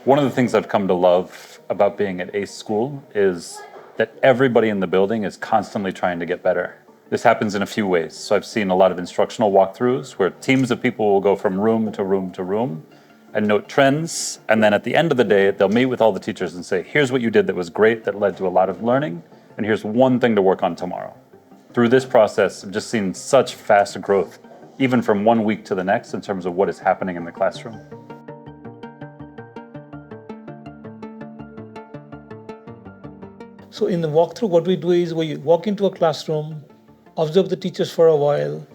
One of the things I've come to love about being at ACE School is that everybody in the building is constantly trying to get better. This happens in a few ways. So I've seen a lot of instructional walkthroughs where teams of people will go from room to room to room and note trends. And then at the end of the day, they'll meet with all the teachers and say, here's what you did that was great, that led to a lot of learning, and here's one thing to work on tomorrow. Through this process, I've just seen such fast growth, even from one week to the next, in terms of what is happening in the classroom. So in the walkthrough, what we do is we walk into a classroom, observe the teachers for a while,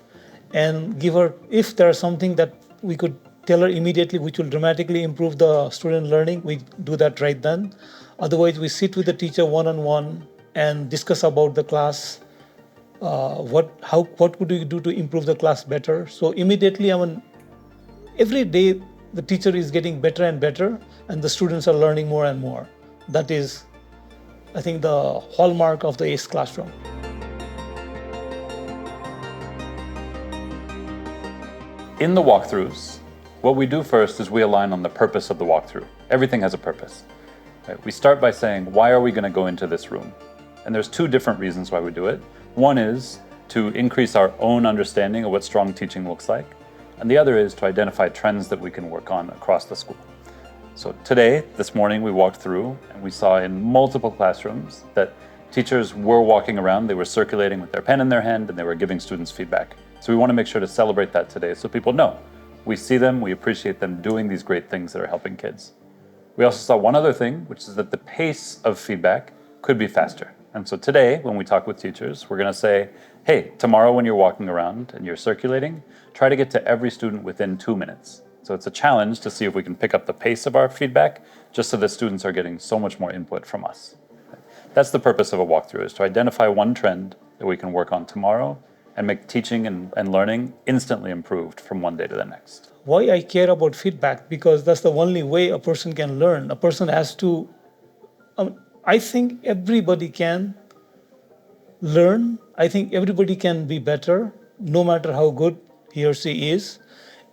and give her, if there is something that we could tell her immediately which will dramatically improve the student learning, we do that right then. Otherwise, we sit with the teacher one-on-one and discuss about the class, what could we do to improve the class better. So immediately, every day the teacher is getting better and better, and the students are learning more and more. That is, I think, the hallmark of the ACE classroom. In the walkthroughs, what we do first is we align on the purpose of the walkthrough. Everything has a purpose. Right? We start by saying, why are we going to go into this room? And there's two different reasons why we do it. One is to increase our own understanding of what strong teaching looks like. And the other is to identify trends that we can work on across the school. So today, this morning, we walked through and we saw in multiple classrooms that teachers were walking around, they were circulating with their pen in their hand, and they were giving students feedback. So we want to make sure to celebrate that today so people know. We see them, we appreciate them doing these great things that are helping kids. We also saw one other thing, which is that the pace of feedback could be faster. And so today, when we talk with teachers, we're going to say, hey, tomorrow when you're walking around and you're circulating, try to get to every student within 2 minutes. So it's a challenge to see if we can pick up the pace of our feedback, just so that students are getting so much more input from us. That's the purpose of a walkthrough, is to identify one trend that we can work on tomorrow and make teaching and learning instantly improved from one day to the next. Why I care about feedback? Because that's the only way a person can learn. A person has to, I think everybody can learn. I think everybody can be better, no matter how good he or she is.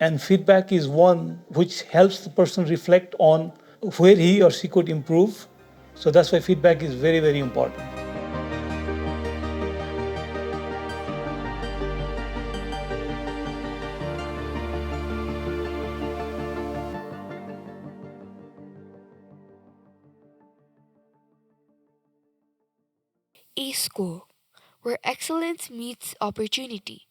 And feedback is one which helps the person reflect on where he or she could improve. So that's why feedback is very, very important. A school where excellence meets opportunity.